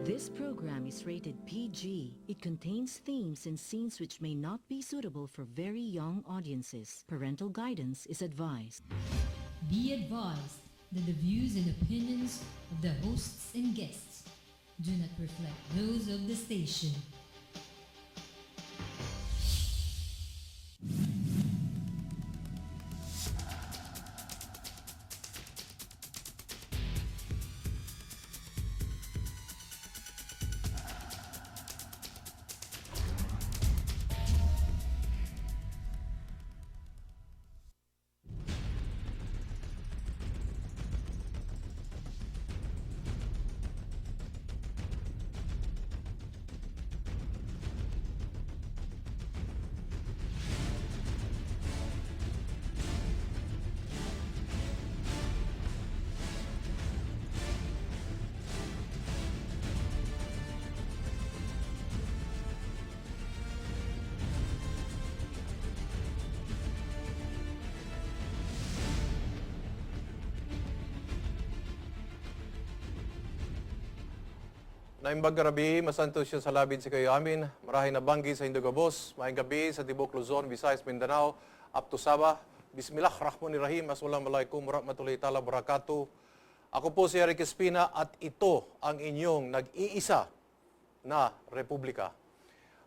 This program is rated PG. It contains themes and scenes which may not be suitable for very young audiences. Parental guidance is advised. Be advised that the views and opinions of the hosts and guests do not reflect those of the station. Naimbag gabi, masantos siya sa labid si kayo amin. Marahin na banggi sa Indogabos. Maayong gabi sa Tibok, Luzon, Visayas, Mindanao, up to Sabah. Bismillahirrahmanirrahim. Assalamualaikum warahmatullahi ta'ala barakatuh. Ako po si Eric Espina at ito ang inyong nag-iisa na Republika.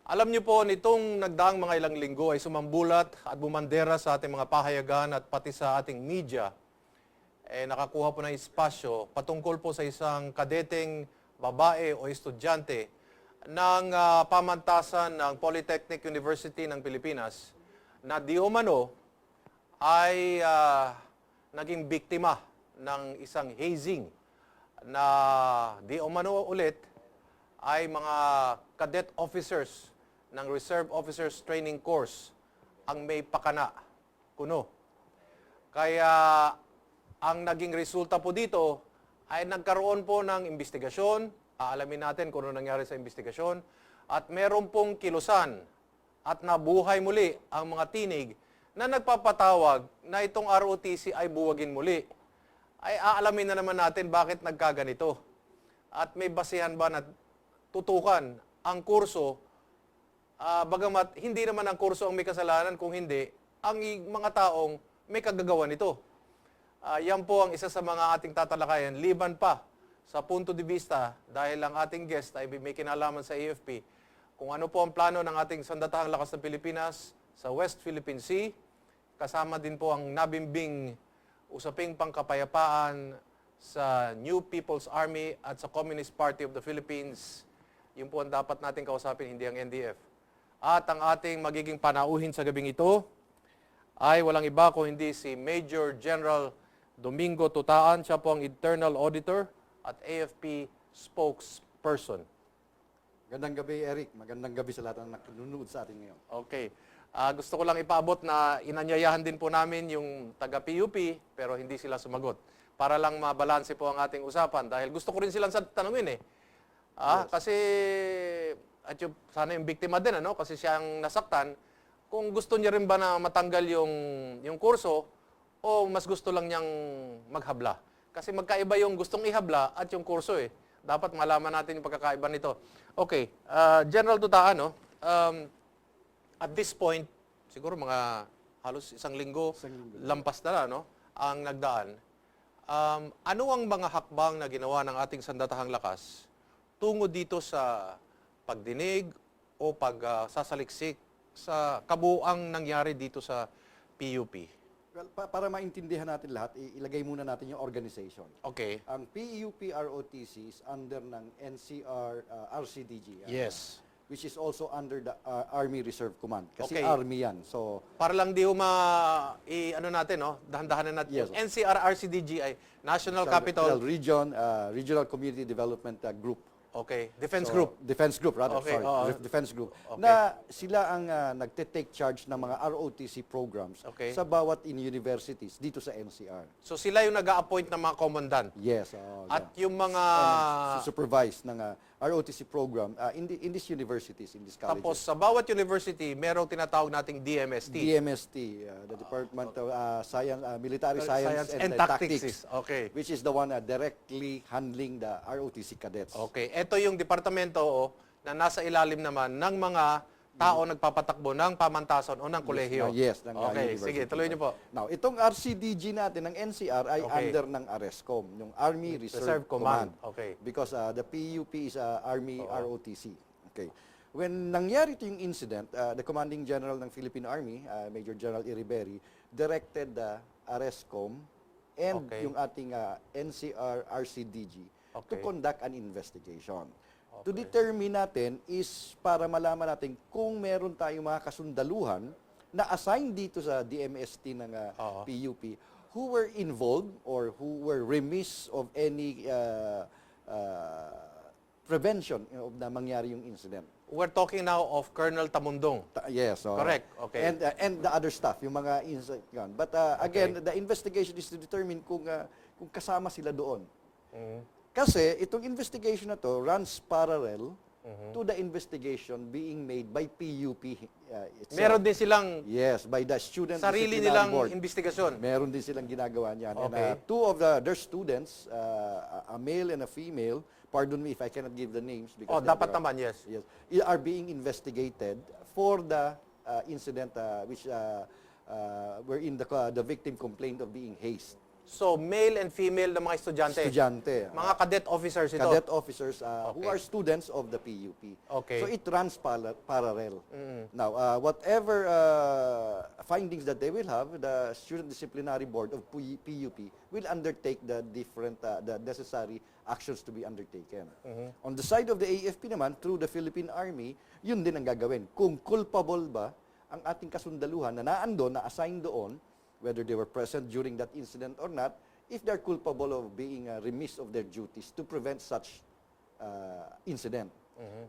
Alam niyo po, nitong nagdaang mga ilang linggo ay sumambulat at bumandera sa ating mga pahayagan at pati sa ating media. Nakakuha po ng espasyo patungkol po sa isang kadeteng babae o estudyante ng pamantasan ng Polytechnic University ng Pilipinas na di umano ay naging biktima ng isang hazing na di umano ulit ay mga cadet officers ng Reserve Officers Training Course ang may pakana kuno. Kaya ang naging resulta po dito ay nagkaroon po ng investigasyon. Aalamin natin kung ano nangyari sa investigasyon. At meron pong kilusan at nabuhay muli ang mga tinig na nagpapatawag na itong ROTC ay buwagin muli. Ay aalamin na naman natin bakit nagkaganito. At may basihan ba na tutukan ang kurso, bagamat hindi naman ang kurso ang may kasalanan, kung hindi, ang mga taong may kagagawa nito. Yan po ang isa sa mga ating tatalakayan, liban pa sa punto de vista, dahil ang ating guest ay may kinalaman sa AFP, kung ano po ang plano ng ating Sandatahang Lakas ng Pilipinas sa West Philippine Sea, kasama din po ang nabimbing usaping pangkapayapaan sa New People's Army at sa Communist Party of the Philippines. Yun po ang dapat natin kausapin, hindi ang NDF. At ang ating magiging panauhin sa gabing ito ay walang iba kung hindi si Major General Domingo Tutaan. Siya po ang Internal Auditor at AFP spokesperson. Magandang gabi, Eric. Magandang gabi sa lahat ng nakinunood sa atin ngayon. Okay. Gusto ko lang ipaabot na inanyayahan din po namin yung taga-PUP, pero hindi sila sumagot. Para lang mabalanse po ang ating usapan. Dahil gusto ko rin silang tanungin eh. Yes. Kasi, at sana yung biktima din, ano? Kasi siyang nasaktan. Kung gusto niya rin ba na matanggal yung kurso, o mas gusto lang niyang maghabla. Kasi magkaiba yung gustong ihabla at yung kurso eh. Dapat malaman natin yung pagkakaiba nito. Okay, General Tutaan, no? At this point, siguro mga halos isang linggo, lampas na no? Ang nagdaan. Ano ang mga hakbang na ginawa ng ating Sandatahang Lakas tungo dito sa pagdinig o pagsasaliksik sa kabuuang nangyari dito sa PUP? Well, para maintindihan natin lahat, ilagay muna natin yung organization. Okay. Ang PUP-ROTC is under ng NCR RCDG. Yes. Which is also under the Army Reserve Command. Kasi Okay. Army yan. So, Para lang di ano natin, no? Dahan-dahanan natin. Yes. Yung NCR RCDG ay National Capital. Regional Community Development Group. Okay. Defense So, Group. Defense Group, rather. Okay, Sorry. Defense Group. Okay. Na sila ang nagte-take charge ng mga ROTC programs Okay. sa bawat universities dito sa NCR. So sila yung nag-a-appoint ng mga commandant. Yes. At yung mga supervise ng ROTC program in these universities, in these colleges. Tapos sa bawat university, merong tinatawag nating DMST. DMST, the Department of Military Science and Tactics, Okay. which is the one directly handling the ROTC cadets. Okay. Ito yung departamento na nasa ilalim naman ng mga tao nagpapatakbo ng pamantasan o ng kolehiyo. Yes, ng Okay, university. sige, tuloy niyo po. Now, itong RCDG natin ng NCR ay Okay. under ng ARESCOM, yung Army Reserve Command. Command. Okay. Because the PUP is Army ROTC. Okay. When nangyari ito yung incident, the Commanding General ng Philippine Army, Major General Iriberi, directed the ARESCOM and Okay. yung ating NCR RCDG to Okay. conduct an investigation. To determine natin is para malaman natin kung meron tayong mga kasundaluhan na assigned dito sa DMST ng PUP who were involved or who were remiss of any prevention of na mangyari yung incident. We're talking now of Colonel Tamundong. Yes. Correct, okay. And the other stuff, yung mga yan. But again, the investigation is to determine kung kasama sila doon. Kasi itong investigation na to runs parallel to the investigation being made by PUP itself. Meron din silang Yes, by the student sarili disciplinary nilang board. investigasyon. Meron din silang ginagawa niyan. Okay. And two of their students, a male and a female, pardon me if I cannot give the names because Dapat naman, yes. yes, are being investigated for the incident which wherein the victim complained of being hazed. So, male and female na mga estudyante. Mga cadet officers ito. Cadet officers who are students of the PUP. Okay. So it runs parallel. Now, whatever findings that they will have, the Student Disciplinary Board of PUP will undertake the different, the necessary actions to be undertaken. On the side of the AFP naman, through the Philippine Army, yun din ang gagawin. Kung culpable ba ang ating kasundaluhan na naandun, na-assign doon, whether they were present during that incident or not, if they're culpable of being remiss of their duties to prevent such incident.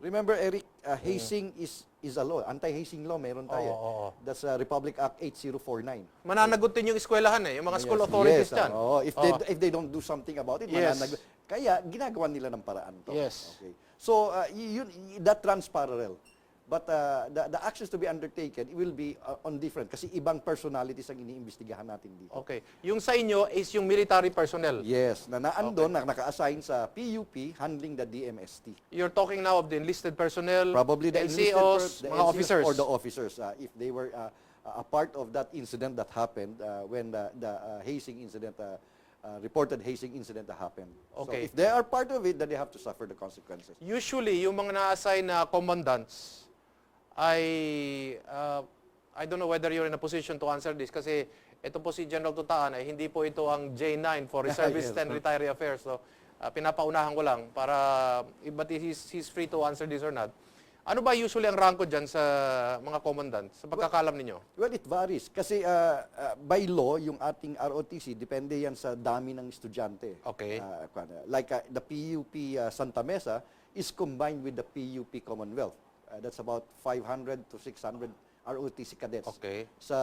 Remember, Eric, hazing is a law. Anti-hazing law, meron tayo. That's Republic Act 8049. Mananagot din yung eskwelahan yung mga school authorities dyan. If they don't do something about it, Yes. Kaya ginagawa nila ng paraan to. Yes. Okay. So that runs parallel. But the actions to be undertaken will be on different kasi ibang personalities ang iniimbestigahan natin dito. Okay. Yung sa inyo is yung military personnel. Yes, na naandun, na naka-assign sa PUP handling the DMST. You're talking now of the enlisted personnel, Probably the NCOs, the mga NCOs officers. or the officers if they were a part of that incident that happened when the hazing incident reported hazing incident that happened. Okay. So if they are part of it, then they have to suffer the consequences. Usually, yung mga na-assign na commandants I don't know whether you're in a position to answer this kasi ito po si General Tutaan hindi po ito ang J9 for Reservist and Retiree Affairs. So, pinapaunahan ko lang para, but he's free to answer this or not. Ano ba usually ang ranko dyan sa mga commandant, sa pagkakalam ninyo? Well, it varies. Kasi by law, yung ating ROTC, depende yan sa dami ng estudyante. Okay. Like the PUP Santa Mesa is combined with the PUP Commonwealth. That's about 500 to 600 ROTC cadets. Okay. Sa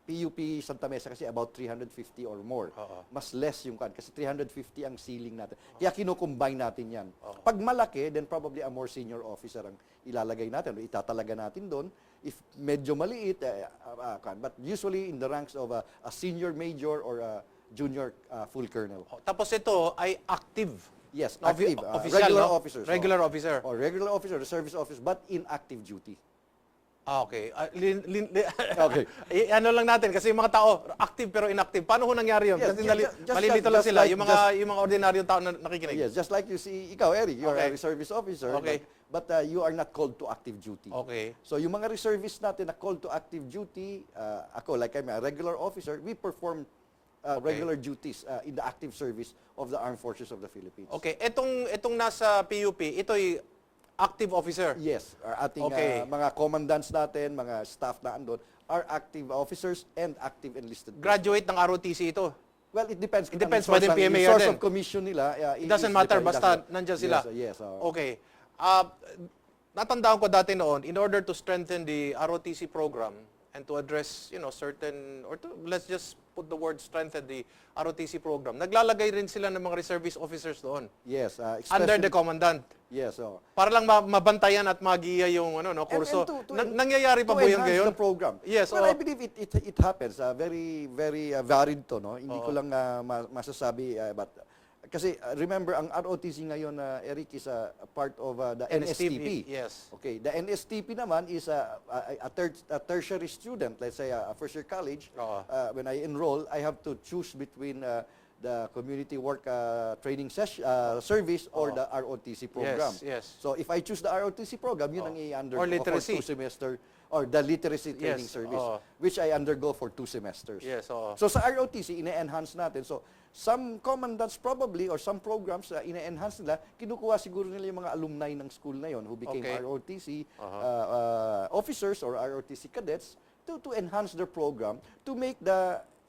PUP Santa Mesa kasi about 350 or more. Mas less yung kasi 350 ang ceiling natin. Kaya kino-combine natin yan. Pag malaki, then probably a more senior officer ang ilalagay natin, o itatalaga natin doon. If medyo maliit, but usually in the ranks of a senior major or a junior full colonel. Tapos ito ay active. Yes, active. Official, regular no? officers. Regular officer. Or regular officer, service officer, but in active duty. Okay. Okay. Ano lang natin, kasi yung mga tao, active pero inactive. Paano ho nangyari yun? Yes, Kasi malilito lang just sila, like- yung mga ordinaryong tao na nakikinig. Yes, just like you see, ikaw, Eric, you're Okay. a reservist officer, Okay. but you are not called to active duty. Okay. So yung mga reservists natin na called to active duty, ako, like I'm a regular officer, we perform regular duties in the active service of the Armed Forces of the Philippines. Okay, etong nasa PUP, ito'y active officer. Yes, our ating Okay. mga commandants natin, mga staff na andun, are active officers and active enlisted. Graduate ng ROTC ito. Well, it depends. It depends, Ang pwede source PMA source din. of commission nila. It doesn't matter, basta nandyan sila. Yes. Okay. Natandaan ko dati noon, in order to strengthen the ROTC program and to address, certain, or to, let's just put the word strengthen the ROTC program, naglalagay rin sila ng mga reservist officers doon. Yes, Under the especially- commandant. Yes, so Para lang mabantayan at magiya yung kurso. Nangyayari pa to ba yun enhance ngayon? the program. Yes. Well, I believe it happens. Very varied to, no? Hindi ko lang masasabi, but kasi remember, ang ROTC ngayon, Eric, is a part of the NSTP. Yes. Okay, the NSTP naman is a tertiary student, let's say a first year college. When I enroll, I have to choose between the community work training service or the ROTC program. Yes. So if I choose the ROTC program, yun ang i-undergo Or literacy. for 2 semester, or the literacy training service, which I undergo for 2 semesters. Yes. So sa ROTC, ine-enhance natin. So some commandants probably, or some programs, ine-enhance nila, kinukuha siguro nila yung mga alumni ng school na yon who became ROTC officers or ROTC cadets to enhance their program, to make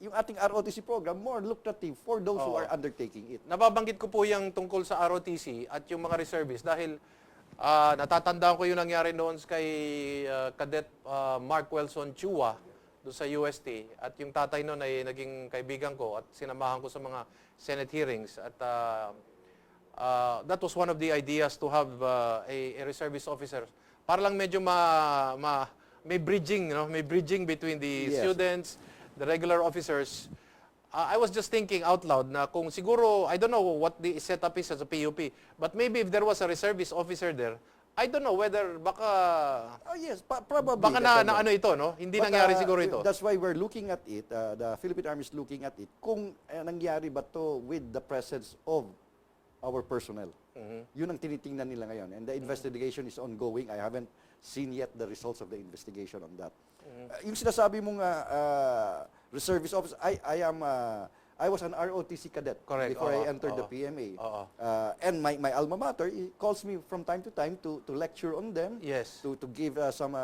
yung ating ROTC program more lucrative for those who are undertaking it. Nababanggit ko po yung tungkol sa ROTC at yung mga reservists dahil natatandaan ko yung nangyari noon kay Cadet Mark Wilson Chua doon sa UST, at yung tatay noon ay naging kaibigan ko at sinamahan ko sa mga Senate hearings, at that was one of the ideas to have a reservist officer para lang medyo may bridging, may bridging between the students, the regular officers. I was just thinking out loud na kung siguro, I don't know what the setup is as a PUP, but maybe if there was a reservist officer there, I don't know whether baka... Oh yes, probably. Baka na ano ito, no? Hindi nangyari siguro ito. That's why we're looking at it, the Philippine Army is looking at it, kung nangyari ba to with the presence of our personnel. Yun ang tinitingnan nila ngayon. And the investigation is ongoing. I haven't seen yet the results of the investigation on that. Yung sinasabi mong reservist officer, I was an ROTC cadet before I entered the PMA. And my alma mater calls me from time to time to lecture on them, to give some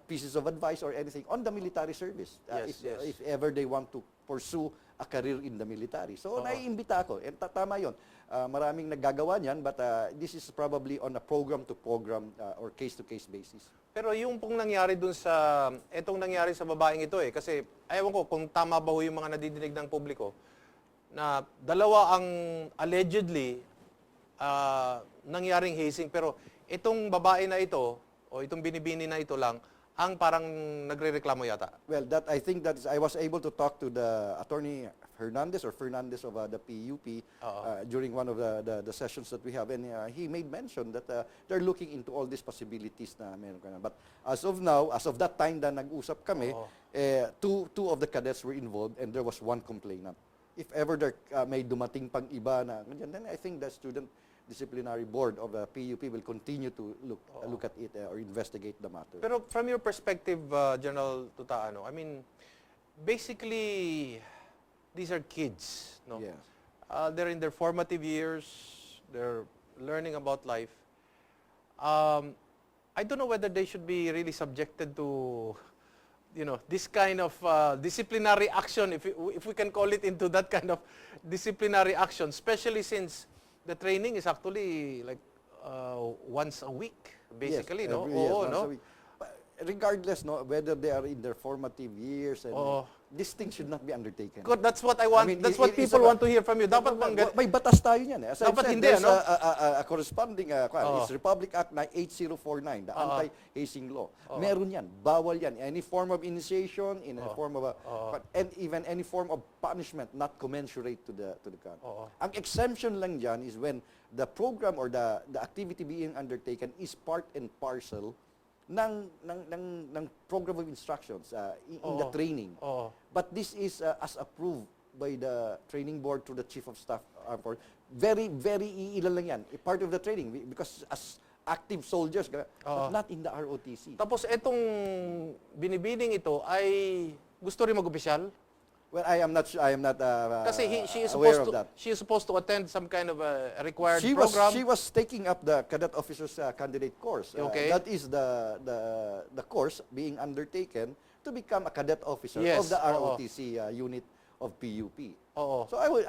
pieces of advice or anything on the military service, if ever they want to pursue a career in the military. So naiimbita ako, and tama yun. Maraming naggagawa niyan, but this is probably on a program-to-program or case-to-case basis. Pero yung pong nangyari dun sa, etong nangyari sa babaeng ito kasi, ayaw ko kung tama ba yung mga nadidinig ng publiko, na dalawa ang allegedly nangyaring hazing, pero itong babae na ito, o itong binibini na ito lang, ang parang nagrereklamo yata. Well, I think that I was able to talk to the attorney Fernandez of the PUP during one of the sessions that we have, and he made mention that they're looking into all these possibilities na meron ka na. But as of now, as of that time na nag-usap kami, two of the cadets were involved, and there was one complainant. If ever there may dumating pang iba na ganyan, then I think the student disciplinary board of the PUP will continue to look at it or investigate the matter. Pero from your perspective, General Tutaano, I mean, basically, these are kids, no? Yes. They're in their formative years. They're learning about life. I don't know whether they should be really subjected to, this kind of disciplinary action, if we can call it into that kind of disciplinary action, especially since the training is actually like once a week, basically, yes, no? Once a week. But regardless, whether they are in their formative years, and this thing should not be undertaken. God, that's what I want. That's what people want to hear from you. Dapat bang may batas tayo niyan. As I dapat said, hindi, there's a corresponding it's Republic Act 8049, the anti-hazing law. Meron yan. Bawal yan. Any form of initiation, in a form of and even any form of punishment not commensurate to the gun. Ang exemption lang dyan is when the program or the activity being undertaken is part and parcel ng program of instructions in the training. But this is as approved by the training board through the Chief of Staff. Very, very iilan lang yan. Part of the training because as active soldiers, but not in the ROTC. Tapos etong binibining ito ay gusto rin mag-opisyal? Well, I am not Kasi she is supposed to attend some kind of a required program. She was taking up the cadet officers candidate course. That is the course being undertaken to become a cadet officer of the ROTC unit of PUP. So I would